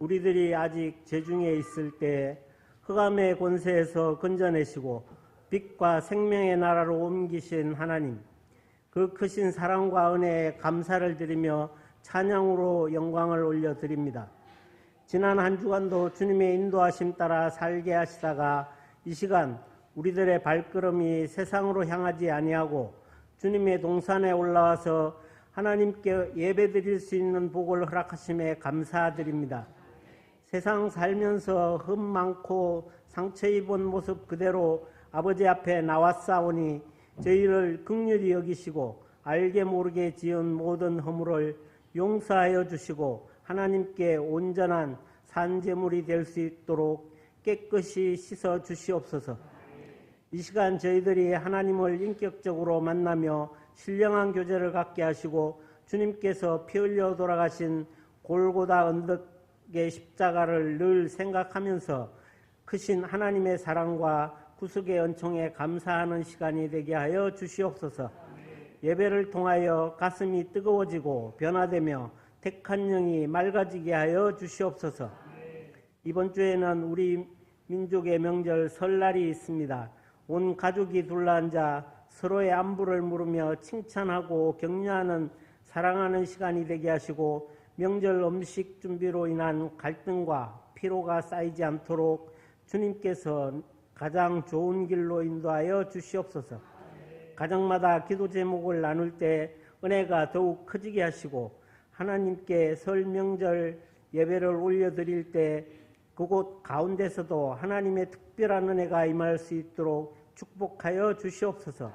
우리들이 아직 죄중에 있을 때 흑암의 권세에서 건져내시고 빛과 생명의 나라로 옮기신 하나님, 그 크신 사랑과 은혜에 감사를 드리며 찬양으로 영광을 올려드립니다. 지난 한 주간도 주님의 인도하심 따라 살게 하시다가 이 시간 우리들의 발걸음이 세상으로 향하지 아니하고 주님의 동산에 올라와서 하나님께 예배드릴 수 있는 복을 허락하심에 감사드립니다. 세상 살면서 흠 많고 상처 입은 모습 그대로 아버지 앞에 나왔사오니 저희를 긍휼히 여기시고 알게 모르게 지은 모든 허물을 용서하여 주시고 하나님께 온전한 산제물이 될 수 있도록 깨끗이 씻어 주시옵소서. 이 시간 저희들이 하나님을 인격적으로 만나며 신령한 교제를 갖게 하시고 주님께서 피 흘려 돌아가신 골고다 언덕의 십자가를 늘 생각하면서 크신 하나님의 사랑과 구속의 은총에 감사하는 시간이 되게 하여 주시옵소서. 예배를 통하여 가슴이 뜨거워지고 변화되며 택한 영이 맑아지게 하여 주시옵소서. 이번 주에는 우리 민족의 명절 설날이 있습니다. 온 가족이 둘러앉아 서로의 안부를 물으며 칭찬하고 격려하는 사랑하는 시간이 되게 하시고 명절 음식 준비로 인한 갈등과 피로가 쌓이지 않도록 주님께서 가장 좋은 길로 인도하여 주시옵소서. 가정마다 기도 제목을 나눌 때 은혜가 더욱 커지게 하시고 하나님께 설 명절 예배를 올려드릴 때 그곳 가운데서도 하나님의 특별한 은혜가 임할 수 있도록 축복하여 주시옵소서.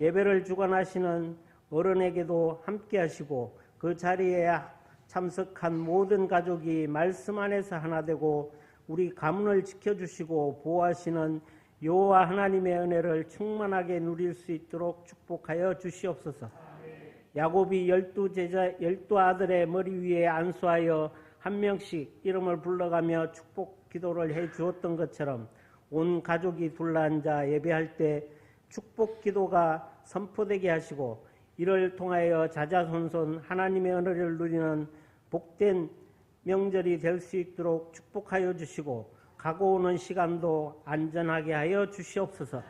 예배를 주관하시는 어른에게도 함께 하시고 그 자리에 참석한 모든 가족이 말씀 안에서 하나 되고 우리 가문을 지켜주시고 보호하시는 여호와 하나님의 은혜를 충만하게 누릴 수 있도록 축복하여 주시옵소서. 야곱이 12 아들의 머리 위에 안수하여 한 명씩 이름을 불러가며 축복 기도를 해 주었던 것처럼 온 가족이 둘러앉아 예배할 때 축복 기도가 선포되게 하시고 이를 통하여 자자손손 하나님의 은혜를 누리는 복된 명절이 될 수 있도록 축복하여 주시고 가고 오는 시간도 안전하게 하여 주시옵소서.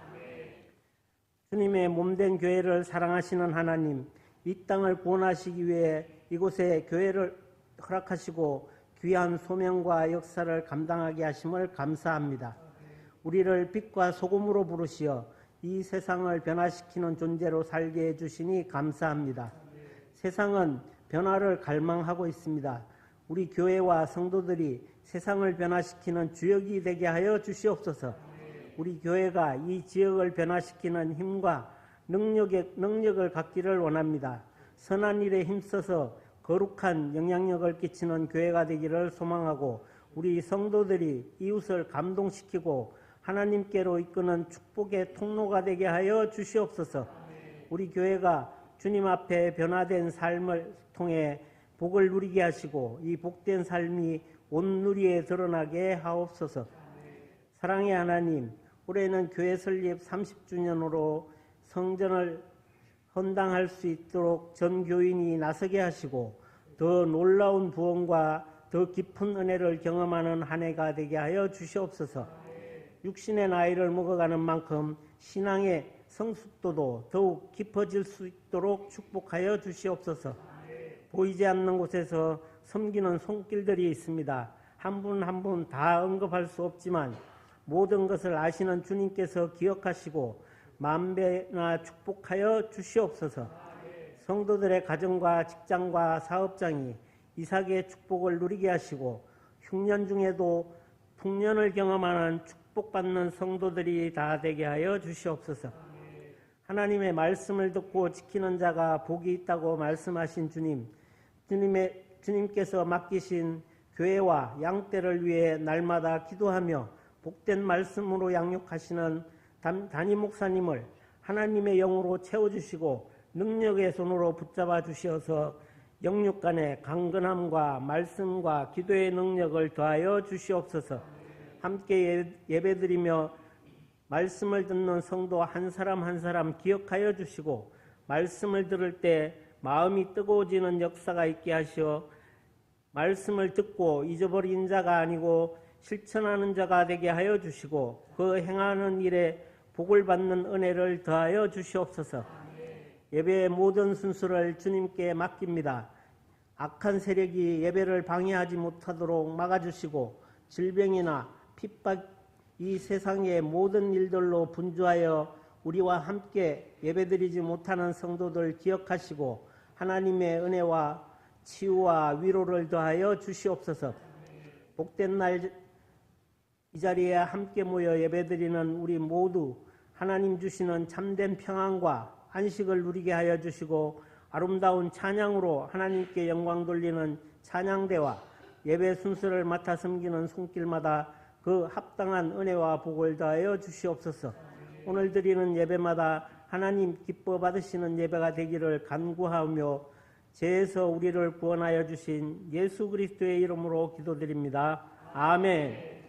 주님의 몸된 교회를 사랑하시는 하나님, 이 땅을 구원하시기 위해 이곳에 교회를 허락하시고 귀한 소명과 역사를 감당하게 하심을 감사합니다. 우리를 빛과 소금으로 부르시어 이 세상을 변화시키는 존재로 살게 해주시니 감사합니다. 세상은 변화를 갈망하고 있습니다. 우리 교회와 성도들이 세상을 변화시키는 주역이 되게 하여 주시옵소서. 우리 교회가 이 지역을 변화시키는 힘과 능력을 갖기를 원합니다. 선한 일에 힘써서 거룩한 영향력을 끼치는 교회가 되기를 소망하고 우리 성도들이 이웃을 감동시키고 하나님께로 이끄는 축복의 통로가 되게 하여 주시옵소서. 우리 교회가 주님 앞에 변화된 삶을 통해 복을 누리게 하시고 이 복된 삶이 온 누리에 드러나게 하옵소서. 사랑의 하나님, 올해는 교회 설립 30주년으로 성전을 헌당할 수 있도록 전 교인이 나서게 하시고 더 놀라운 부흥과 더 깊은 은혜를 경험하는 한 해가 되게 하여 주시옵소서. 육신의 나이를 먹어가는 만큼 신앙의 성숙도도 더욱 깊어질 수 있도록 축복하여 주시옵소서. 보이지 않는 곳에서 섬기는 손길들이 있습니다. 한 분 한 분 다 언급할 수 없지만 모든 것을 아시는 주님께서 기억하시고 만배나 축복하여 주시옵소서. 성도들의 가정과 직장과 사업장이 이삭의 축복을 누리게 하시고 흉년 중에도 풍년을 경험하는 축복받는 성도들이 다 되게 하여 주시옵소서. 하나님의 말씀을 듣고 지키는 자가 복이 있다고 말씀하신 주님께서 맡기신 교회와 양떼를 위해 날마다 기도하며 복된 말씀으로 양육하시는 담임 목사님을 하나님의 영으로 채워주시고 능력의 손으로 붙잡아 주시어서 영육간의 강건함과 말씀과 기도의 능력을 더하여 주시옵소서. 함께 예배드리며 말씀을 듣는 성도 한 사람 한 사람 기억하여 주시고 말씀을 들을 때 마음이 뜨거워지는 역사가 있게 하시어 말씀을 듣고 잊어버린 자가 아니고 실천하는 자가 되게 하여 주시고 그 행하는 일에 복을 받는 은혜를 더하여 주시옵소서. 예배의 모든 순서를 주님께 맡깁니다. 악한 세력이 예배를 방해하지 못하도록 막아주시고 질병이나 핍박 이 세상의 모든 일들로 분주하여 우리와 함께 예배드리지 못하는 성도들 기억하시고 하나님의 은혜와 치유와 위로를 더하여 주시옵소서. 복된 날 이 자리에 함께 모여 예배드리는 우리 모두 하나님 주시는 참된 평안과 안식을 누리게 하여 주시고 아름다운 찬양으로 하나님께 영광 돌리는 찬양대와 예배 순서를 맡아 섬기는 손길마다 그 합당한 은혜와 복을 더하여 주시옵소서. 오늘 드리는 예배마다 하나님 기뻐 받으시는 예배가 되기를 간구하며 죄에서 우리를 구원하여 주신 예수 그리스도의 이름으로 기도드립니다. 아멘.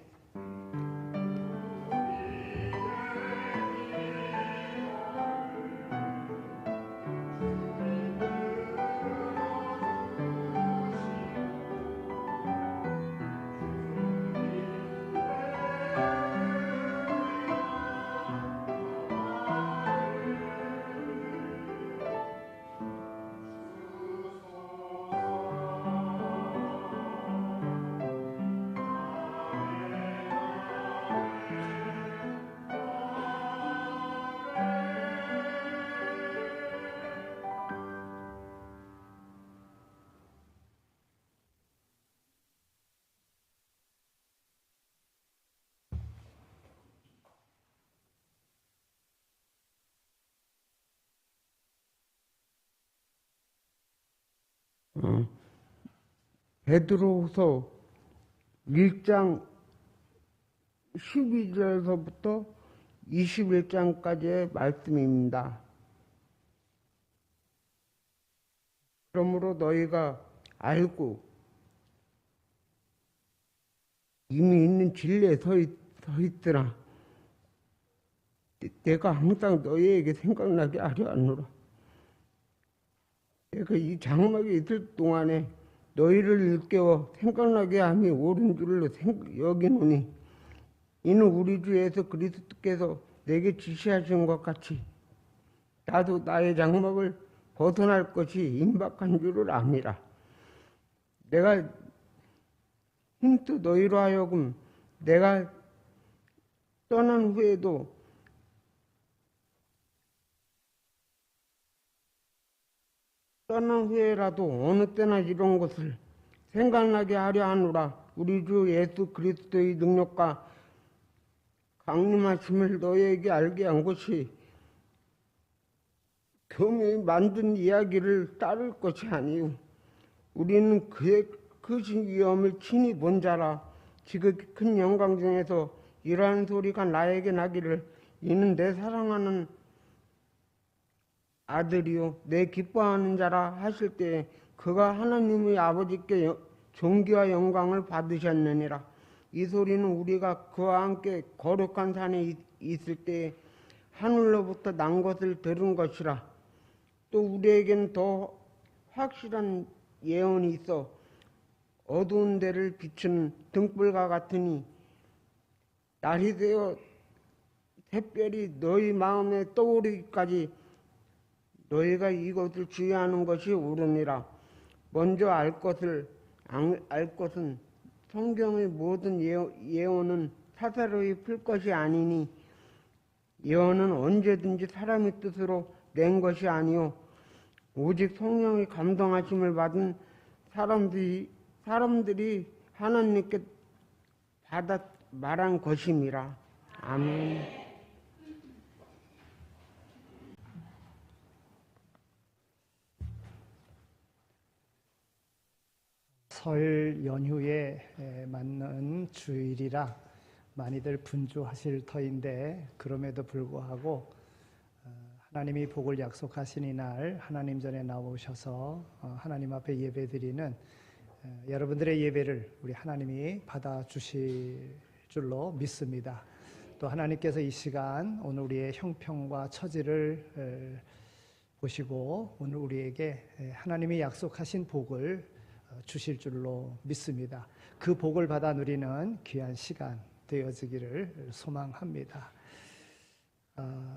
베드로후서 1장 12절에서부터 21장까지의 말씀입니다. 그러므로 너희가 알고 이미 있는 진리에 서 있으나 내가 항상 너희에게 생각나게 하려 하노라. 내가 이 장막에 있을 동안에 너희를 일깨워 생각나게 함이 옳은 줄로 여기노니 이는 우리 주 예수 그리스도께서 내게 지시하신 것 같이 나도 나의 장막을 벗어날 것이 임박한 줄을 압니다. 내가 힘써 너희로 하여금 내가 떠난 후에라도 어느 때나 이런 것을 생각나게 하려 하노라. 우리 주 예수 그리스도의 능력과 강림하심을 너희에게 알게 한 것이 교묘히 만든 이야기를 따를 것이 아니요 우리는 그의 크신 위엄을 친히 본 자라. 지극히 큰 영광 중에서 이러한 소리가 나에게 나기를 이는 내 사랑하는 아들이요 내 기뻐하는 자라 하실 때에 그가 하나님의 아버지께 존귀와 영광을 받으셨느니라. 이 소리는 우리가 그와 함께 거룩한 산에 있을 때에 하늘로부터 난 것을 들은 것이라. 또 우리에게는 더 확실한 예언이 있어 어두운 데를 비추는 등불과 같으니 날이 되어 샛별이 너희 마음에 떠오르기까지 너희가 이것을 주의하는 것이 옳으니라. 먼저 알 것은 성경의 모든 예언은 사사로이 풀 것이 아니니 예언은 언제든지 사람의 뜻으로 낸 것이 아니요 오직 성령의 감동하심을 받은 사람들이 하나님께 받아 말한 것임이라. 아멘. 설 연휴에 맞는 주일이라 많이들 분주하실 터인데 그럼에도 불구하고 하나님이 복을 약속하신 이날 하나님 전에 나오셔서 하나님 앞에 예배드리는 여러분들의 예배를 우리 하나님이 받아주실 줄로 믿습니다. 또 하나님께서 이 시간 오늘 우리의 형편과 처지를 보시고 오늘 우리에게 하나님이 약속하신 복을 주실 줄로 믿습니다. 그 복을 받아 누리는 귀한 시간 되어지기를 소망합니다.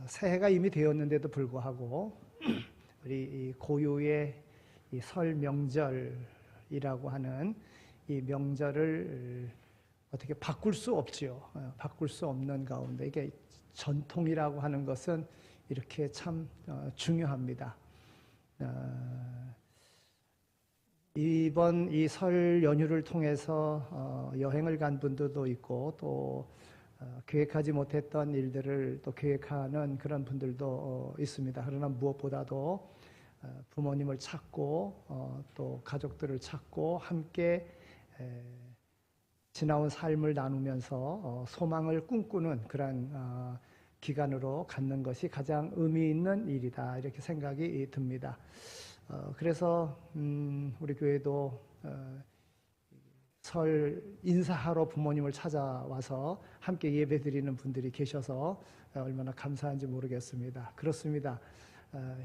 새해가 이미 되었는데도 불구하고 우리 고유의 이 설 명절이라고 하는 이 명절을 어떻게 바꿀 수 없지요. 바꿀 수 없는 가운데 이게 전통이라고 하는 것은 이렇게 참 중요합니다. 이번 이 설 연휴를 통해서 여행을 간 분들도 있고 또 계획하지 못했던 일들을 또 계획하는 그런 분들도 있습니다. 그러나 무엇보다도 부모님을 찾고 또 가족들을 찾고 함께 지나온 삶을 나누면서 소망을 꿈꾸는 그런 기간으로 갖는 것이 가장 의미 있는 일이다 이렇게 생각이 듭니다. 그래서 우리 교회도 설 인사하러 부모님을 찾아와서 함께 예배드리는 분들이 계셔서 얼마나 감사한지 모르겠습니다. 그렇습니다.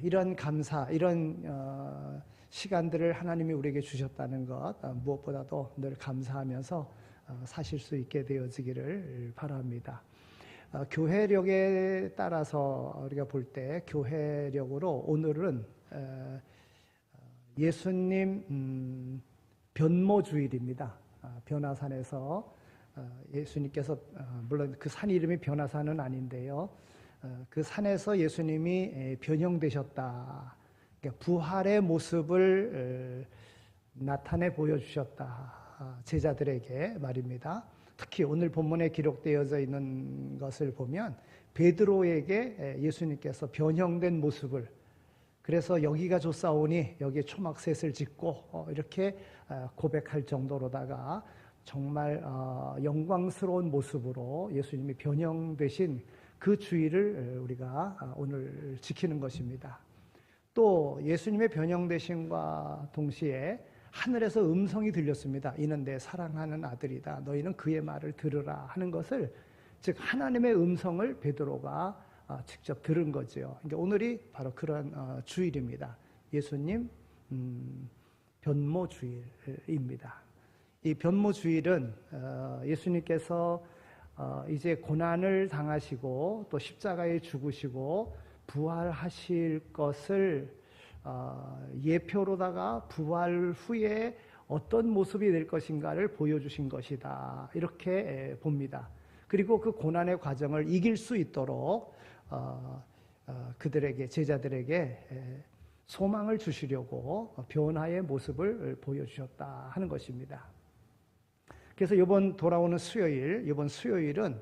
이런 감사, 이런 시간들을 하나님이 우리에게 주셨다는 것 무엇보다도 늘 감사하면서 사실 수 있게 되어지기를 바랍니다. 교회력에 따라서 우리가 볼 때 교회력으로 오늘은 예수님 변모주일입니다. 변화산에서 예수님께서 물론 그 산 이름이 변화산은 아닌데요. 그 산에서 예수님이 변형되셨다. 그러니까 부활의 모습을 나타내 보여주셨다. 제자들에게 말입니다. 특히 오늘 본문에 기록되어져 있는 것을 보면 베드로에게 예수님께서 변형된 모습을 그래서 여기가 좋사오니 여기에 초막셋을 짓고 이렇게 고백할 정도로다가 정말 영광스러운 모습으로 예수님이 변형되신 그 주의를 우리가 오늘 지키는 것입니다. 또 예수님의 변형되심과 동시에 하늘에서 음성이 들렸습니다. 이는 내 사랑하는 아들이다. 너희는 그의 말을 들으라 하는 것을 즉 하나님의 음성을 베드로가 직접 들은 거죠. 그러니까 오늘이 바로 그런 주일입니다. 예수님 변모 주일입니다. 이 변모 주일은 예수님께서 이제 고난을 당하시고 또 십자가에 죽으시고 부활하실 것을 예표로다가 부활 후에 어떤 모습이 될 것인가를 보여주신 것이다. 이렇게 봅니다. 그리고 그 고난의 과정을 이길 수 있도록 그들에게 제자들에게 소망을 주시려고 변화의 모습을 보여주셨다 하는 것입니다. 그래서 이번 돌아오는 수요일, 이번 수요일은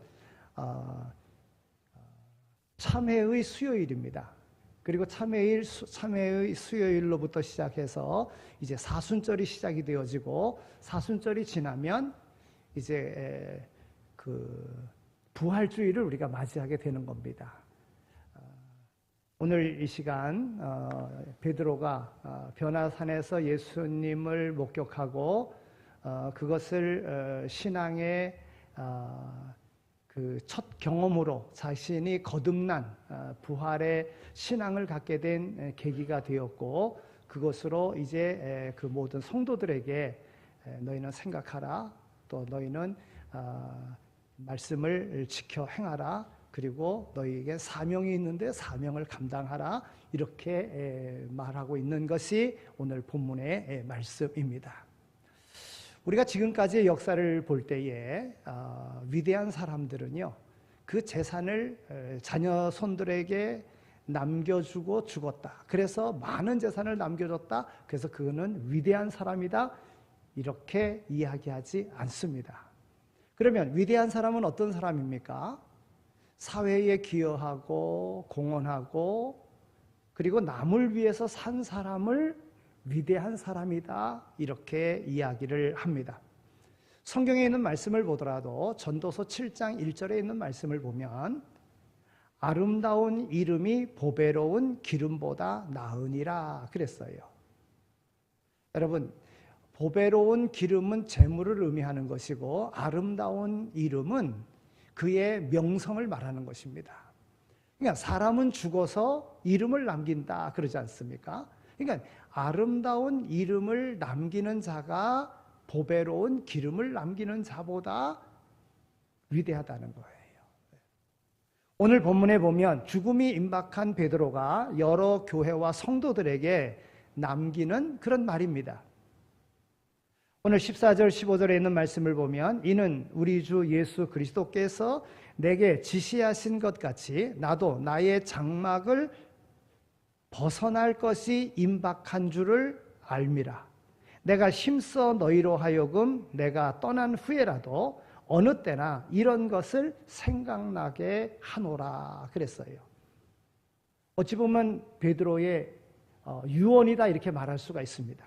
참회의 수요일입니다. 그리고 참회의 수요일로부터 시작해서 이제 사순절이 시작이 되어지고 사순절이 지나면 이제 그 부활주의를 우리가 맞이하게 되는 겁니다. 오늘 이 시간 베드로가 변화산에서 예수님을 목격하고 그것을 신앙의 그 첫 경험으로 자신이 거듭난 부활의 신앙을 갖게 된 계기가 되었고 그것으로 이제 그 모든 성도들에게 너희는 생각하라 또 너희는 말씀을 지켜 행하라 그리고 너희에게 사명이 있는데 사명을 감당하라 이렇게 말하고 있는 것이 오늘 본문의 말씀입니다. 우리가 지금까지의 역사를 볼 때에 위대한 사람들은요 그 재산을 자녀 손들에게 남겨주고 죽었다. 그래서 많은 재산을 남겨줬다. 그래서 그는 위대한 사람이다. 이렇게 이야기하지 않습니다. 그러면 위대한 사람은 어떤 사람입니까? 사회에 기여하고 공헌하고 그리고 남을 위해서 산 사람을 위대한 사람이다 이렇게 이야기를 합니다. 성경에 있는 말씀을 보더라도 전도서 7장 1절에 있는 말씀을 보면 아름다운 이름이 보배로운 기름보다 나으니라 그랬어요. 여러분 보배로운 기름은 재물을 의미하는 것이고 아름다운 이름은 그의 명성을 말하는 것입니다. 그러니까 사람은 죽어서 이름을 남긴다 그러지 않습니까? 그러니까 아름다운 이름을 남기는 자가 보배로운 기름을 남기는 자보다 위대하다는 거예요. 오늘 본문에 보면 죽음이 임박한 베드로가 여러 교회와 성도들에게 남기는 그런 말입니다. 오늘 14절 15절에 있는 말씀을 보면 이는 우리 주 예수 그리스도께서 내게 지시하신 것 같이 나도 나의 장막을 벗어날 것이 임박한 줄을 알미라. 내가 힘써 너희로 하여금 내가 떠난 후에라도 어느 때나 이런 것을 생각나게 하노라 그랬어요. 어찌 보면 베드로의 유언이다 이렇게 말할 수가 있습니다.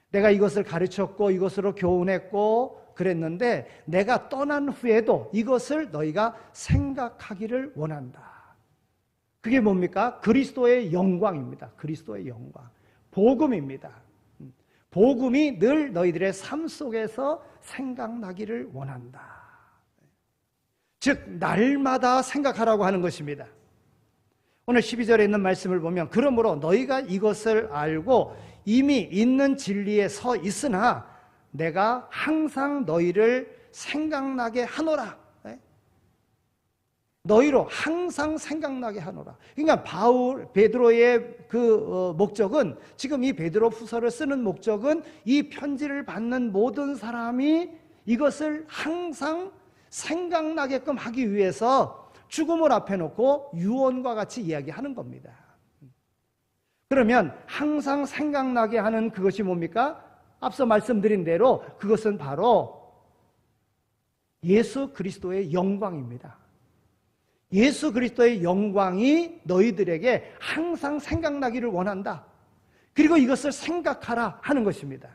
내가 이것을 가르쳤고 이것으로 교훈했고 그랬는데 내가 떠난 후에도 이것을 너희가 생각하기를 원한다. 그게 뭡니까? 그리스도의 영광입니다. 그리스도의 영광. 복음입니다. 복음이 늘 너희들의 삶 속에서 생각나기를 원한다. 즉 날마다 생각하라고 하는 것입니다. 오늘 12절에 있는 말씀을 보면 그러므로 너희가 이것을 알고 이미 있는 진리에 서 있으나 내가 항상 너희를 생각나게 하노라. 너희로 항상 생각나게 하노라. 그러니까 베드로의 목적은 지금 이 베드로 후서를 쓰는 목적은 이 편지를 받는 모든 사람이 이것을 항상 생각나게끔 하기 위해서 죽음을 앞에 놓고 유언과 같이 이야기하는 겁니다. 그러면 항상 생각나게 하는 그것이 뭡니까? 앞서 말씀드린 대로 그것은 바로 예수 그리스도의 영광입니다. 예수 그리스도의 영광이 너희들에게 항상 생각나기를 원한다. 그리고 이것을 생각하라 하는 것입니다.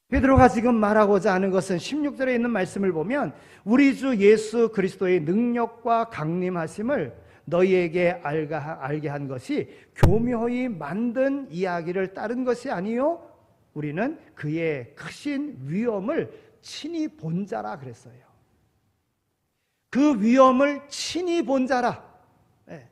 베드로가 지금 말하고자 하는 것은 16절에 있는 말씀을 보면 우리 주 예수 그리스도의 능력과 강림하심을 너희에게 알게 한 것이 교묘히 만든 이야기를 따른 것이 아니요 우리는 그의 크신 위엄을 친히 본 자라 그랬어요. 그 위엄을 친히 본 자라. 네.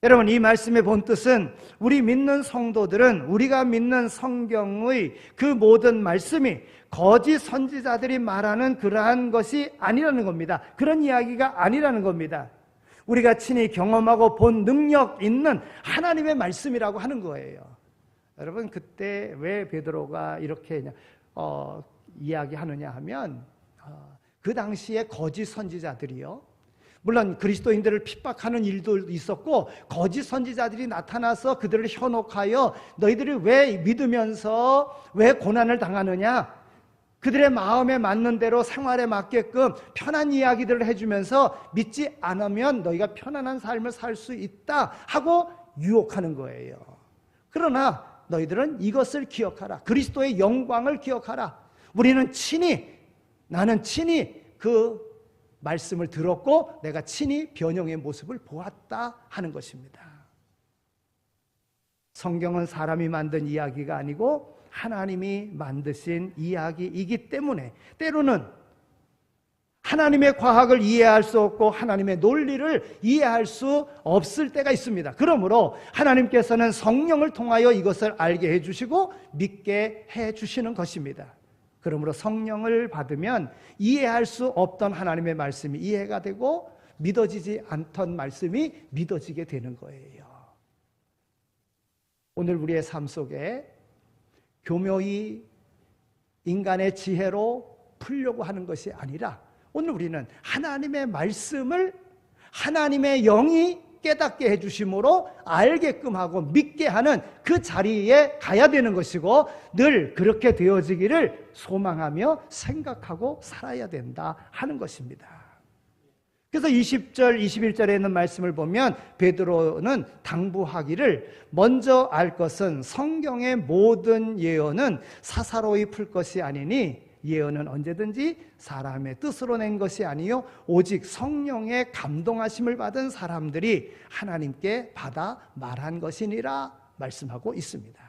여러분 이 말씀의 본뜻은 우리 믿는 성도들은 우리가 믿는 성경의 그 모든 말씀이 거짓 선지자들이 말하는 그러한 것이 아니라는 겁니다. 그런 이야기가 아니라는 겁니다. 우리가 친히 경험하고 본 능력 있는 하나님의 말씀이라고 하는 거예요. 여러분 그때 왜 베드로가 이렇게 이야기하느냐 하면 그 당시에 거짓 선지자들이요. 물론 그리스도인들을 핍박하는 일도 있었고 거짓 선지자들이 나타나서 그들을 현혹하여 너희들이 왜 믿으면서 왜 고난을 당하느냐, 그들의 마음에 맞는 대로 생활에 맞게끔 편한 이야기들을 해주면서 믿지 않으면 너희가 편안한 삶을 살 수 있다 하고 유혹하는 거예요. 그러나 너희들은 이것을 기억하라. 그리스도의 영광을 기억하라. 나는 친히 그 말씀을 들었고 내가 친히 변형의 모습을 보았다 하는 것입니다. 성경은 사람이 만든 이야기가 아니고 하나님이 만드신 이야기이기 때문에 때로는 하나님의 과학을 이해할 수 없고 하나님의 논리를 이해할 수 없을 때가 있습니다. 그러므로 하나님께서는 성령을 통하여 이것을 알게 해주시고 믿게 해주시는 것입니다. 그러므로 성령을 받으면 이해할 수 없던 하나님의 말씀이 이해가 되고 믿어지지 않던 말씀이 믿어지게 되는 거예요. 오늘 우리의 삶 속에 교묘히 인간의 지혜로 풀려고 하는 것이 아니라 오늘 우리는 하나님의 말씀을 하나님의 영이 깨닫게 해주심으로 알게끔 하고 믿게 하는 그 자리에 가야 되는 것이고 늘 그렇게 되어지기를 소망하며 생각하고 살아야 된다 하는 것입니다. 그래서 20절, 21절에 있는 말씀을 보면 베드로는 당부하기를 먼저 알 것은 성경의 모든 예언은 사사로이 풀 것이 아니니 예언은 언제든지 사람의 뜻으로 낸 것이 아니요 오직 성령의 감동하심을 받은 사람들이 하나님께 받아 말한 것이니라 말씀하고 있습니다.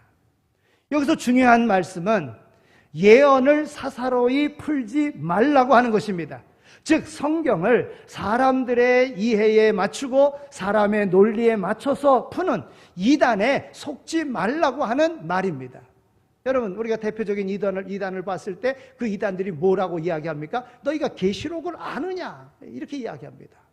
여기서 중요한 말씀은 예언을 사사로이 풀지 말라고 하는 것입니다. 즉 성경을 사람들의 이해에 맞추고 사람의 논리에 맞춰서 푸는 이단에 속지 말라고 하는 말입니다. 여러분, 우리가 대표적인 이단을 봤을 때 그 이단들이 뭐라고 이야기합니까? 너희가 계시록을 아느냐? 이렇게 이야기합니다.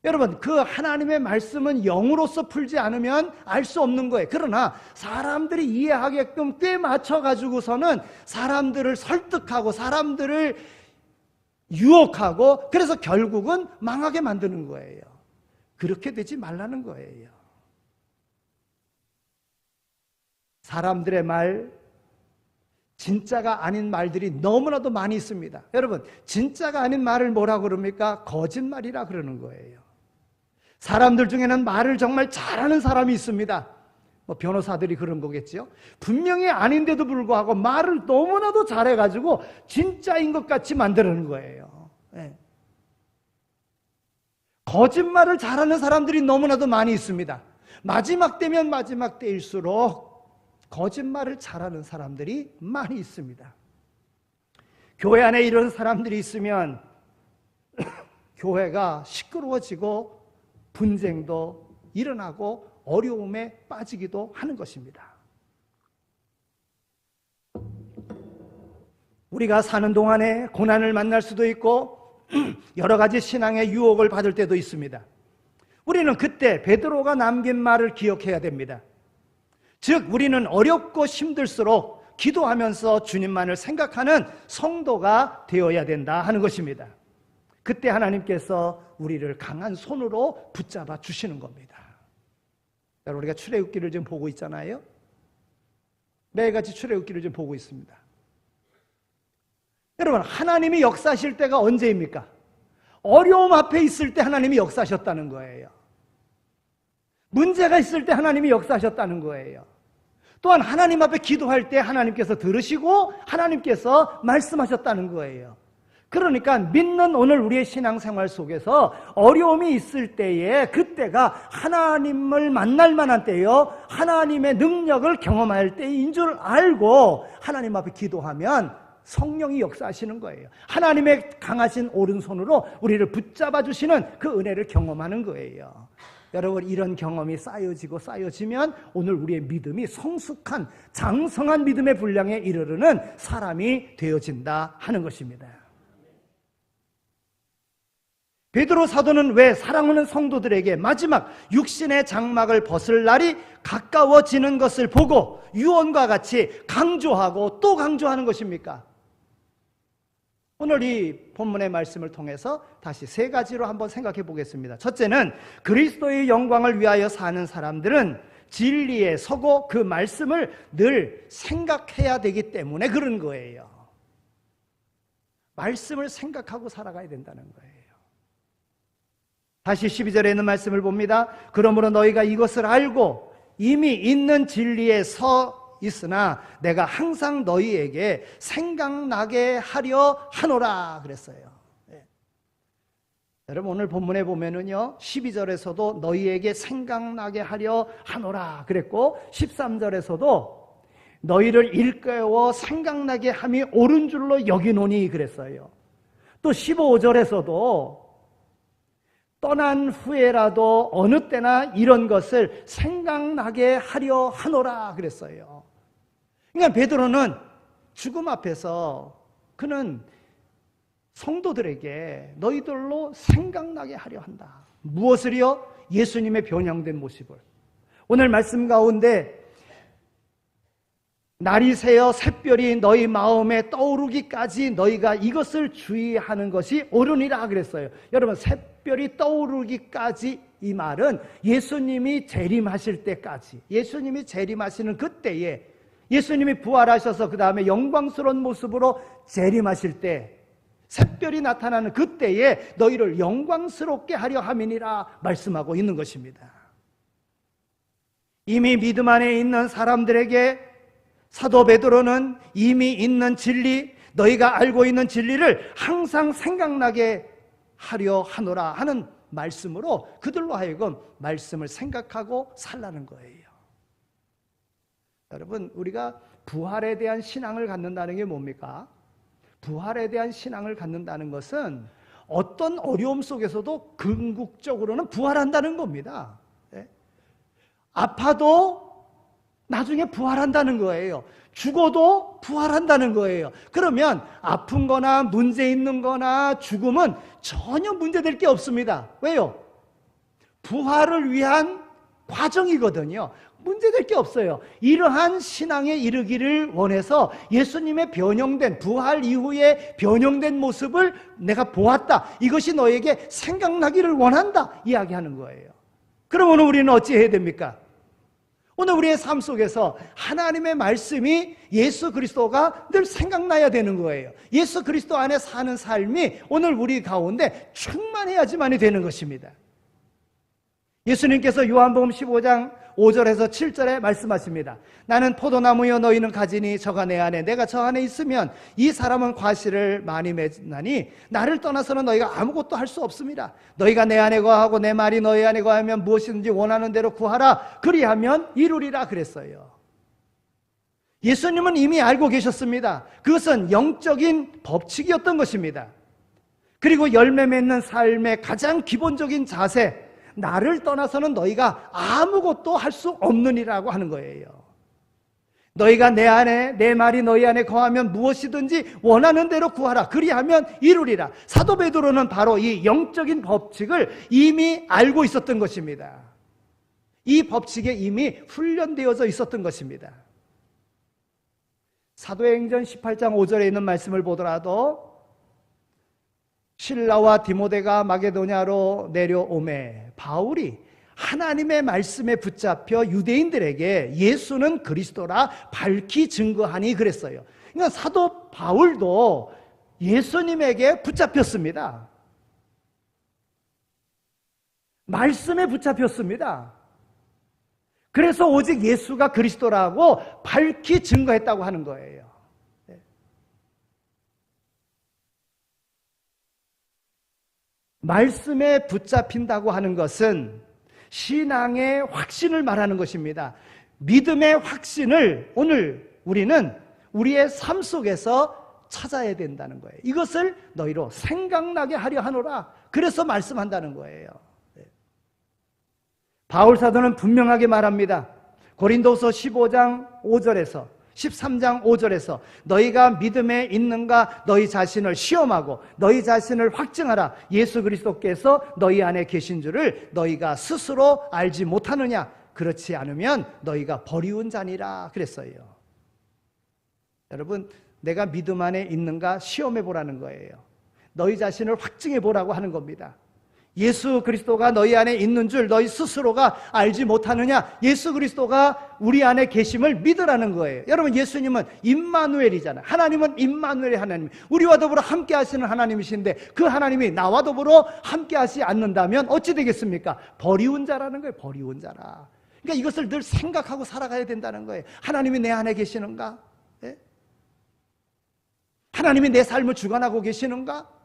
여러분, 그 하나님의 말씀은 영으로서 풀지 않으면 알 수 없는 거예요. 그러나 사람들이 이해하게끔 꽤 맞춰가지고서는 사람들을 설득하고 사람들을 유혹하고 그래서 결국은 망하게 만드는 거예요. 그렇게 되지 말라는 거예요. 사람들의 말, 진짜가 아닌 말들이 너무나도 많이 있습니다. 여러분, 진짜가 아닌 말을 뭐라고 그럽니까? 거짓말이라 그러는 거예요. 사람들 중에는 말을 정말 잘하는 사람이 있습니다. 뭐 변호사들이 그런 거겠죠. 분명히 아닌데도 불구하고 말을 너무나도 잘해가지고 진짜인 것 같이 만드는 거예요. 네. 거짓말을 잘하는 사람들이 너무나도 많이 있습니다. 마지막 때면 마지막 때일수록 거짓말을 잘하는 사람들이 많이 있습니다. 교회 안에 이런 사람들이 있으면 교회가 시끄러워지고 분쟁도 일어나고 어려움에 빠지기도 하는 것입니다. 우리가 사는 동안에 고난을 만날 수도 있고 여러 가지 신앙의 유혹을 받을 때도 있습니다. 우리는 그때 베드로가 남긴 말을 기억해야 됩니다. 즉 우리는 어렵고 힘들수록 기도하면서 주님만을 생각하는 성도가 되어야 된다 하는 것입니다. 그때 하나님께서 우리를 강한 손으로 붙잡아 주시는 겁니다. 여러분, 우리가 출애굽기를 지금 보고 있잖아요. 매일같이 출애굽기를 지금 보고 있습니다. 여러분, 하나님이 역사하실 때가 언제입니까? 어려움 앞에 있을 때 하나님이 역사하셨다는 거예요. 문제가 있을 때 하나님이 역사하셨다는 거예요. 또한 하나님 앞에 기도할 때 하나님께서 들으시고 하나님께서 말씀하셨다는 거예요. 그러니까 믿는 오늘 우리의 신앙생활 속에서 어려움이 있을 때에 그때가 하나님을 만날 만한 때요, 하나님의 능력을 경험할 때인 줄 알고 하나님 앞에 기도하면 성령이 역사하시는 거예요. 하나님의 강하신 오른손으로 우리를 붙잡아 주시는 그 은혜를 경험하는 거예요. 여러분, 이런 경험이 쌓여지면 오늘 우리의 믿음이 성숙한 장성한 믿음의 분량에 이르르는 사람이 되어진다 하는 것입니다. 베드로 사도는 왜 사랑하는 성도들에게 마지막 육신의 장막을 벗을 날이 가까워지는 것을 보고 유언과 같이 강조하고 또 강조하는 것입니까? 오늘 이 본문의 말씀을 통해서 다시 세 가지로 한번 생각해 보겠습니다. 첫째는 그리스도의 영광을 위하여 사는 사람들은 진리에 서고 그 말씀을 늘 생각해야 되기 때문에 그런 거예요. 말씀을 생각하고 살아가야 된다는 거예요. 다시 12절에 있는 말씀을 봅니다. 그러므로 너희가 이것을 알고 이미 있는 진리에 서 있으나 내가 항상 너희에게 생각나게 하려 하노라 그랬어요. 네. 여러분, 오늘 본문에 보면은요 12절에서도 너희에게 생각나게 하려 하노라 그랬고 13절에서도 너희를 일깨워 생각나게 함이 옳은 줄로 여기노니 그랬어요. 또 15절에서도 떠난 후에라도 어느 때나 이런 것을 생각나게 하려 하노라 그랬어요. 그러니까 베드로는 죽음 앞에서 그는 성도들에게 너희들로 생각나게 하려 한다. 무엇을요? 예수님의 변형된 모습을. 오늘 말씀 가운데 날이 새어 샛별이 너희 마음에 떠오르기까지 너희가 이것을 주의하는 것이 옳으니라 그랬어요. 여러분, 샛별이 떠오르기까지 이 말은 예수님이 재림하실 때까지, 예수님이 재림하시는 그때에, 예수님이 부활하셔서 그 다음에 영광스러운 모습으로 재림하실 때, 샛별이 나타나는 그때에 너희를 영광스럽게 하려 함이니라 말씀하고 있는 것입니다. 이미 믿음 안에 있는 사람들에게 사도 베드로는 이미 있는 진리, 너희가 알고 있는 진리를 항상 생각나게 하려 하노라 하는 말씀으로 그들로 하여금 말씀을 생각하고 살라는 거예요. 여러분, 우리가 부활에 대한 신앙을 갖는다는 게 뭡니까? 부활에 대한 신앙을 갖는다는 것은 어떤 어려움 속에서도 궁극적으로는 부활한다는 겁니다. 네? 아파도 나중에 부활한다는 거예요. 죽어도 부활한다는 거예요. 그러면 아픈 거나 문제 있는 거나 죽음은 전혀 문제될 게 없습니다. 왜요? 부활을 위한 과정이거든요. 문제될 게 없어요. 이러한 신앙에 이르기를 원해서 예수님의 변형된, 부활 이후에 변형된 모습을 내가 보았다. 이것이 너에게 생각나기를 원한다. 이야기하는 거예요. 그러면 우리는 어찌 해야 됩니까? 오늘 우리의 삶 속에서 하나님의 말씀이 예수 그리스도가 늘 생각나야 되는 거예요. 예수 그리스도 안에 사는 삶이 오늘 우리 가운데 충만해야지만이 되는 것입니다. 예수님께서 요한복음 15장 5절에서 7절에 말씀하십니다. 나는 포도나무여 너희는 가지니 저가 내 안에 내가 저 안에 있으면 이 사람은 과실을 많이 맺나니 나를 떠나서는 너희가 아무것도 할 수 없습니다. 너희가 내 안에 거하고 내 말이 너희 안에 거하면 무엇이든지 원하는 대로 구하라. 그리하면 이루리라 그랬어요. 예수님은 이미 알고 계셨습니다. 그것은 영적인 법칙이었던 것입니다. 그리고 열매 맺는 삶의 가장 기본적인 자세, 나를 떠나서는 너희가 아무것도 할 수 없느니라고 하는 거예요. 너희가 내 안에, 내 말이 너희 안에 거하면 무엇이든지 원하는 대로 구하라. 그리하면 이루리라. 사도 베드로는 바로 이 영적인 법칙을 이미 알고 있었던 것입니다. 이 법칙에 이미 훈련되어져 있었던 것입니다. 사도행전 18장 5절에 있는 말씀을 보더라도 실라와 디모데가 마게도냐로 내려오매 바울이 하나님의 말씀에 붙잡혀 유대인들에게 예수는 그리스도라 밝히 증거하니 그랬어요. 그러니까 사도 바울도 예수님에게 붙잡혔습니다. 말씀에 붙잡혔습니다. 그래서 오직 예수가 그리스도라고 밝히 증거했다고 하는 거예요. 말씀에 붙잡힌다고 하는 것은 신앙의 확신을 말하는 것입니다. 믿음의 확신을 오늘 우리는 우리의 삶 속에서 찾아야 된다는 거예요. 이것을 너희로 생각나게 하려 하노라. 그래서 말씀한다는 거예요. 바울 사도는 분명하게 말합니다. 고린도서 15장 5절에서 13장 5절에서 너희가 믿음에 있는가 너희 자신을 시험하고 너희 자신을 확증하라. 예수 그리스도께서 너희 안에 계신 줄을 너희가 스스로 알지 못하느냐. 그렇지 않으면 너희가 버리운 자니라 그랬어요. 여러분, 내가 믿음 안에 있는가 시험해 보라는 거예요. 너희 자신을 확증해 보라고 하는 겁니다. 예수 그리스도가 너희 안에 있는 줄 너희 스스로가 알지 못하느냐. 예수 그리스도가 우리 안에 계심을 믿으라는 거예요. 여러분, 예수님은 임마누엘이잖아요. 하나님은 임마누엘의 하나님, 우리와 더불어 함께 하시는 하나님이신데 그 하나님이 나와 더불어 함께 하시지 않는다면 어찌 되겠습니까? 버리운 자라는 거예요. 버리운 자라. 그러니까 이것을 늘 생각하고 살아가야 된다는 거예요. 하나님이 내 안에 계시는가? 네? 하나님이 내 삶을 주관하고 계시는가?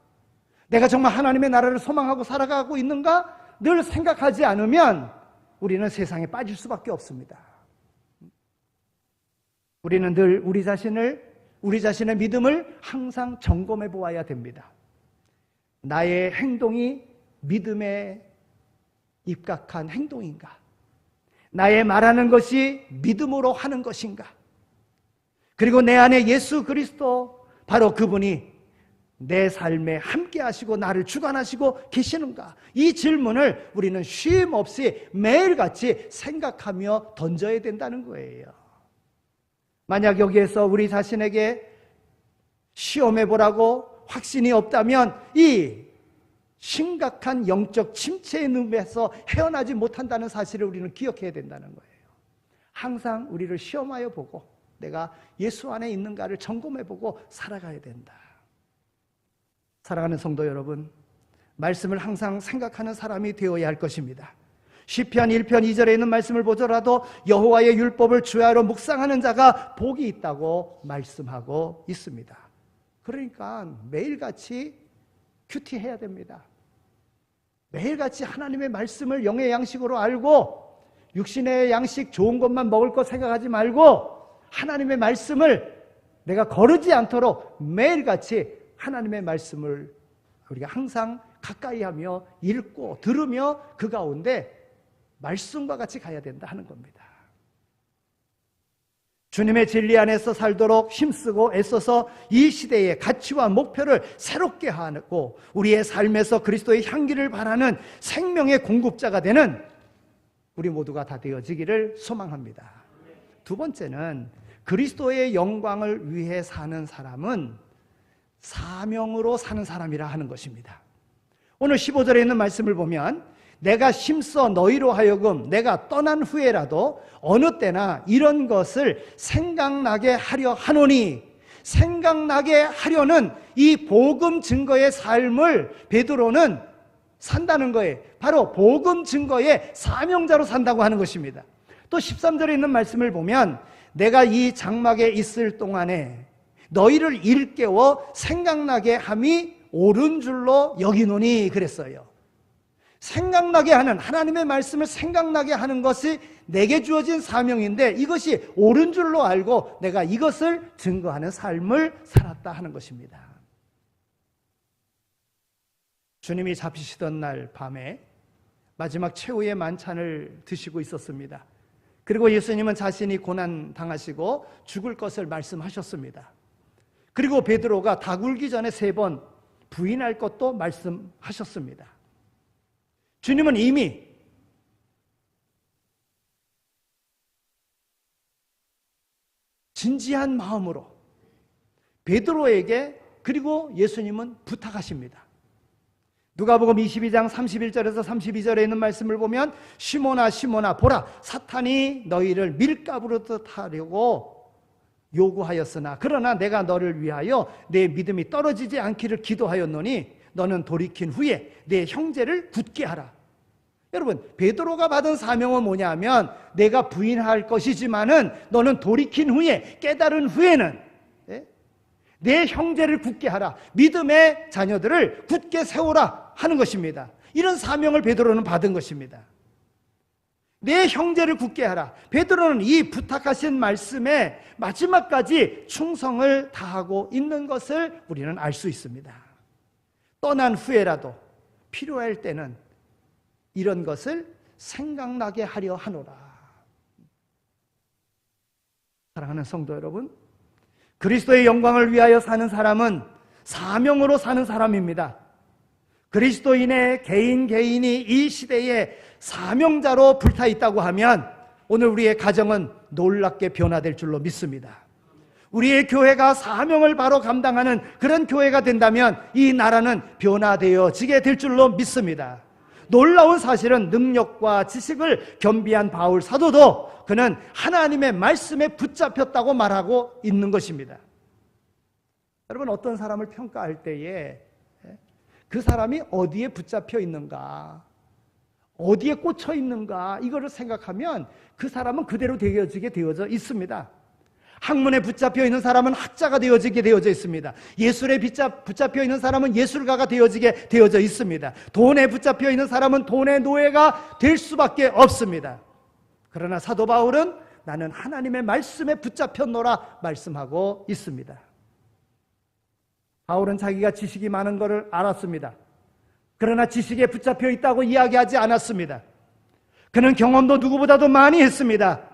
내가 정말 하나님의 나라를 소망하고 살아가고 있는가? 늘 생각하지 않으면 우리는 세상에 빠질 수밖에 없습니다. 우리는 늘 우리 자신의 믿음을 항상 점검해 보아야 됩니다. 나의 행동이 믿음에 입각한 행동인가? 나의 말하는 것이 믿음으로 하는 것인가? 그리고 내 안에 예수 그리스도, 바로 그분이 내 삶에 함께 하시고 나를 주관하시고 계시는가? 이 질문을 우리는 쉼 없이 매일같이 생각하며 던져야 된다는 거예요. 만약 여기에서 우리 자신에게 시험해 보라고 확신이 없다면 이 심각한 영적 침체의 늪에서 헤어나지 못한다는 사실을 우리는 기억해야 된다는 거예요. 항상 우리를 시험하여 보고 내가 예수 안에 있는가를 점검해 보고 살아가야 된다. 사랑하는 성도 여러분, 말씀을 항상 생각하는 사람이 되어야 할 것입니다. 시편 1편 2절에 있는 말씀을 보더라도 여호와의 율법을 주야로 묵상하는 자가 복이 있다고 말씀하고 있습니다. 그러니까 매일같이 큐티해야 됩니다. 매일같이 하나님의 말씀을 영의 양식으로 알고 육신의 양식 좋은 것만 먹을 것 생각하지 말고 하나님의 말씀을 내가 거르지 않도록 매일같이 하나님의 말씀을 우리가 항상 가까이 하며 읽고 들으며 그 가운데 말씀과 같이 가야 된다 하는 겁니다. 주님의 진리 안에서 살도록 힘쓰고 애써서 이 시대의 가치와 목표를 새롭게 하고 우리의 삶에서 그리스도의 향기를 바라는 생명의 공급자가 되는 우리 모두가 다 되어지기를 소망합니다. 두 번째는 그리스도의 영광을 위해 사는 사람은 사명으로 사는 사람이라 하는 것입니다. 오늘 15절에 있는 말씀을 보면 내가 힘써 너희로 하여금 내가 떠난 후에라도 어느 때나 이런 것을 생각나게 하려 하노니, 생각나게 하려는 이 복음 증거의 삶을 베드로는 산다는 거예요. 바로 복음 증거의 사명자로 산다고 하는 것입니다. 또 13절에 있는 말씀을 보면 내가 이 장막에 있을 동안에 너희를 일깨워 생각나게 함이 옳은 줄로 여기노니 그랬어요. 생각나게 하는, 하나님의 말씀을 생각나게 하는 것이 내게 주어진 사명인데 이것이 옳은 줄로 알고 내가 이것을 증거하는 삶을 살았다 하는 것입니다. 주님이 잡히시던 날 밤에 마지막 최후의 만찬을 드시고 있었습니다. 그리고 예수님은 자신이 고난 당하시고 죽을 것을 말씀하셨습니다. 그리고 베드로가 다 굴기 전에 3번 부인할 것도 말씀하셨습니다. 주님은 이미 진지한 마음으로 베드로에게 그리고 예수님은 부탁하십니다. 누가복음 22장 31절에서 32절에 있는 말씀을 보면 시몬아 시몬아 보라 사탄이 너희를 밀가부르듯 하려고 요구하였으나 그러나 내가 너를 위하여 내 믿음이 떨어지지 않기를 기도하였노니 너는 돌이킨 후에 내 형제를 굳게 하라. 여러분, 베드로가 받은 사명은 뭐냐면 내가 부인할 것이지만은 너는 돌이킨 후에 깨달은 후에는 내 형제를 굳게 하라. 믿음의 자녀들을 굳게 세우라 하는 것입니다. 이런 사명을 베드로는 받은 것입니다. 내 형제를 굳게 하라. 베드로는 이 부탁하신 말씀에 마지막까지 충성을 다하고 있는 것을 우리는 알 수 있습니다. 떠난 후에라도 필요할 때는 이런 것을 생각나게 하려 하노라. 사랑하는 성도 여러분, 그리스도의 영광을 위하여 사는 사람은 사명으로 사는 사람입니다. 그리스도인의 개인이 이 시대에 사명자로 불타 있다고 하면 오늘 우리의 가정은 놀랍게 변화될 줄로 믿습니다. 우리의 교회가 사명을 바로 감당하는 그런 교회가 된다면 이 나라는 변화되어지게 될 줄로 믿습니다. 놀라운 사실은 능력과 지식을 겸비한 바울 사도도 그는 하나님의 말씀에 붙잡혔다고 말하고 있는 것입니다. 여러분, 어떤 사람을 평가할 때에 그 사람이 어디에 붙잡혀 있는가, 어디에 꽂혀 있는가 이거를 생각하면 그 사람은 그대로 되어지게 되어져 있습니다. 학문에 붙잡혀 있는 사람은 학자가 되어지게 되어져 있습니다. 예술에 붙잡혀 있는 사람은 예술가가 되어지게 되어져 있습니다. 돈에 붙잡혀 있는 사람은 돈의 노예가 될 수밖에 없습니다. 그러나 사도 바울은 나는 하나님의 말씀에 붙잡혔노라 말씀하고 있습니다. 바울은 자기가 지식이 많은 것을 알았습니다. 그러나 지식에 붙잡혀 있다고 이야기하지 않았습니다. 그는 경험도 누구보다도 많이 했습니다.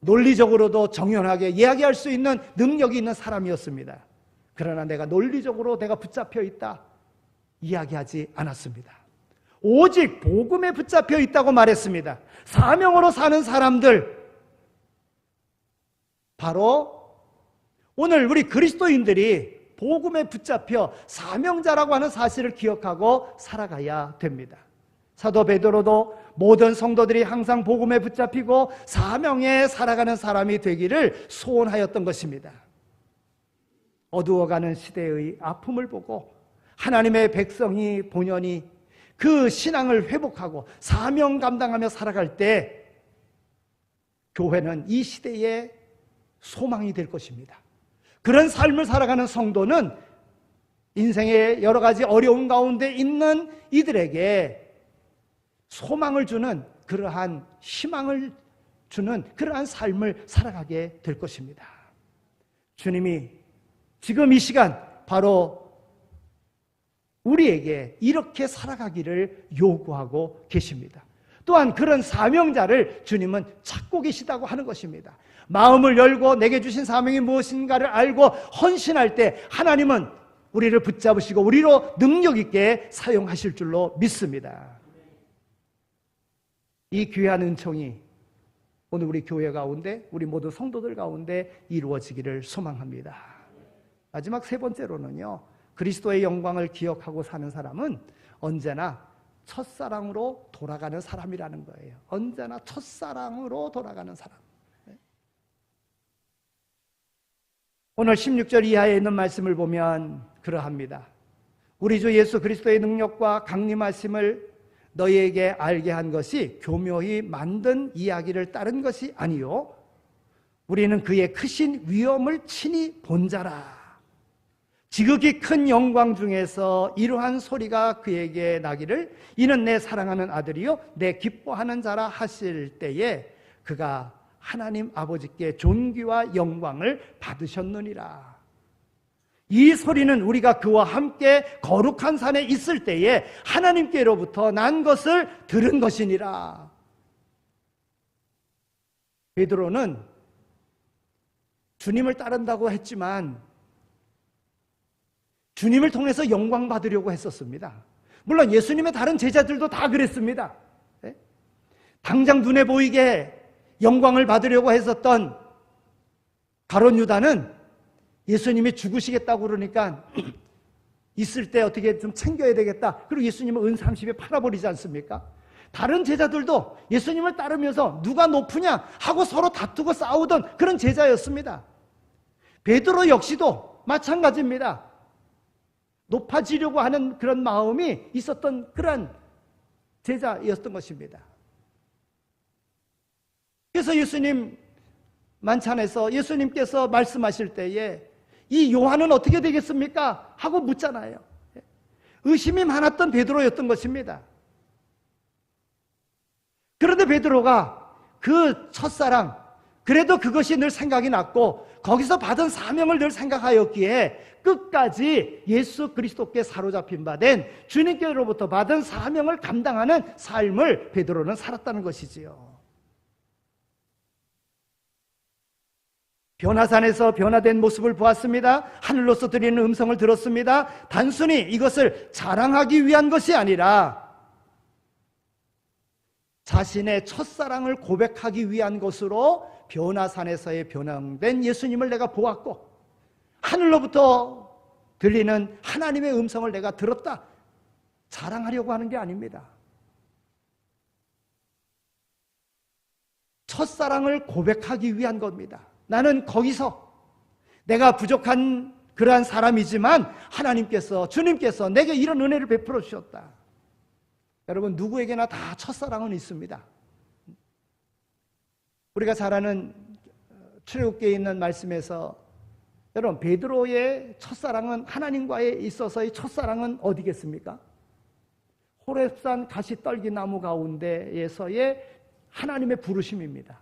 논리적으로도 정연하게 이야기할 수 있는 능력이 있는 사람이었습니다. 그러나 내가 논리적으로 내가 붙잡혀 있다 이야기하지 않았습니다. 오직 복음에 붙잡혀 있다고 말했습니다. 사명으로 사는 사람들, 바로 오늘 우리 그리스도인들이 복음에 붙잡혀 사명자라고 하는 사실을 기억하고 살아가야 됩니다. 사도 베드로도 모든 성도들이 항상 복음에 붙잡히고 사명에 살아가는 사람이 되기를 소원하였던 것입니다. 어두워가는 시대의 아픔을 보고 하나님의 백성이 본연이 그 신앙을 회복하고 사명 감당하며 살아갈 때 교회는 이 시대의 소망이 될 것입니다. 그런 삶을 살아가는 성도는 인생의 여러 가지 어려움 가운데 있는 이들에게 소망을 주는 그러한 희망을 주는 그러한 삶을 살아가게 될 것입니다. 주님이 지금 이 시간 바로 우리에게 이렇게 살아가기를 요구하고 계십니다. 또한 그런 사명자를 주님은 찾고 계시다고 하는 것입니다. 마음을 열고 내게 주신 사명이 무엇인가를 알고 헌신할 때 하나님은 우리를 붙잡으시고 우리로 능력 있게 사용하실 줄로 믿습니다. 이 귀한 은총이 오늘 우리 교회 가운데, 우리 모두 성도들 가운데 이루어지기를 소망합니다. 마지막 세 번째로는요, 그리스도의 영광을 기억하고 사는 사람은 언제나 첫사랑으로 돌아가는 사람이라는 거예요. 언제나 첫사랑으로 돌아가는 사람. 오늘 16절 이하에 있는 말씀을 보면 그러합니다. 우리 주 예수 그리스도의 능력과 강림하심을 너희에게 알게 한 것이 교묘히 만든 이야기를 따른 것이 아니요 우리는 그의 크신 위엄을 친히 본 자라. 지극히 큰 영광 중에서 이러한 소리가 그에게 나기를 이는 내 사랑하는 아들이요 내 기뻐하는 자라 하실 때에 그가 하나님 아버지께 존귀와 영광을 받으셨느니라. 이 소리는 우리가 그와 함께 거룩한 산에 있을 때에 하나님께로부터 난 것을 들은 것이니라. 베드로는 주님을 따른다고 했지만 주님을 통해서 영광 받으려고 했었습니다. 물론 예수님의 다른 제자들도 다 그랬습니다. 당장 눈에 보이게 영광을 받으려고 했었던 가룟 유다는 예수님이 죽으시겠다고 그러니까 있을 때 어떻게 좀 챙겨야 되겠다. 그리고 예수님을 은 30에 팔아버리지 않습니까? 다른 제자들도 예수님을 따르면서 누가 높으냐 하고 서로 다투고 싸우던 그런 제자였습니다. 베드로 역시도 마찬가지입니다. 높아지려고 하는 그런 마음이 있었던 그런 제자였던 것입니다. 그래서 예수님 만찬에서 예수님께서 말씀하실 때에 이 요한은 어떻게 되겠습니까? 하고 묻잖아요. 의심이 많았던 베드로였던 것입니다. 그런데 베드로가 그 첫사랑, 그래도 그것이 늘 생각이 났고 거기서 받은 사명을 늘 생각하였기에 끝까지 예수 그리스도께 사로잡힌 바 된 주님께로부터 받은 사명을 감당하는 삶을 베드로는 살았다는 것이지요. 변화산에서 변화된 모습을 보았습니다. 하늘로서 들리는 음성을 들었습니다. 단순히 이것을 자랑하기 위한 것이 아니라 자신의 첫사랑을 고백하기 위한 것으로 변화산에서의 변화된 예수님을 내가 보았고 하늘로부터 들리는 하나님의 음성을 내가 들었다. 자랑하려고 하는 게 아닙니다. 첫사랑을 고백하기 위한 겁니다. 나는 거기서 내가 부족한 그러한 사람이지만 하나님께서, 주님께서 내게 이런 은혜를 베풀어 주셨다. 여러분, 누구에게나 다 첫사랑은 있습니다. 우리가 잘 아는 출애굽기에 있는 말씀에서 여러분, 베드로의 첫사랑은 하나님과에 있어서의 첫사랑은 어디겠습니까? 호렙산 가시떨기 나무 가운데에서의 하나님의 부르심입니다.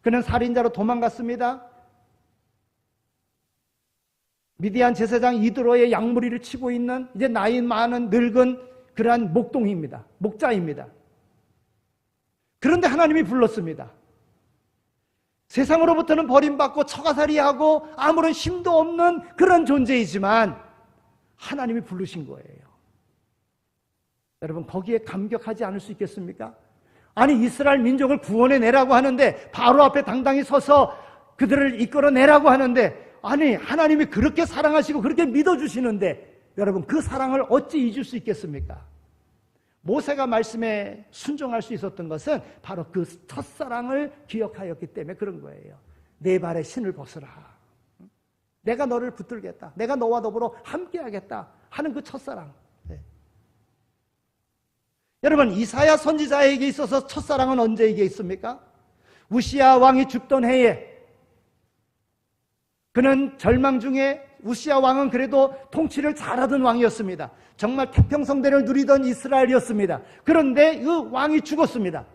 그는 살인자로 도망갔습니다. 미디안 제사장 이드로의 양무리를 치고 있는 이제 나이 많은 늙은 그러한 목동입니다. 목자입니다. 그런데 하나님이 불렀습니다. 세상으로부터는 버림받고 처가살이하고 아무런 힘도 없는 그런 존재이지만 하나님이 부르신 거예요. 여러분, 거기에 감격하지 않을 수 있겠습니까? 아니, 이스라엘 민족을 구원해내라고 하는데 바로 앞에 당당히 서서 그들을 이끌어내라고 하는데 아니, 하나님이 그렇게 사랑하시고 그렇게 믿어주시는데 여러분, 그 사랑을 어찌 잊을 수 있겠습니까? 모세가 말씀에 순종할 수 있었던 것은 바로 그 첫사랑을 기억하였기 때문에 그런 거예요. 내 발에 신을 벗으라. 내가 너를 붙들겠다. 내가 너와 더불어 함께하겠다 하는 그 첫사랑. 네. 여러분, 이사야 선지자에게 있어서 첫사랑은 언제에게 있습니까? 우시야 왕이 죽던 해에 그는 절망 중에 우시야 왕은 그래도 통치를 잘하던 왕이었습니다. 정말 태평성대를 누리던 이스라엘이었습니다. 그런데 그 왕이 죽었습니다.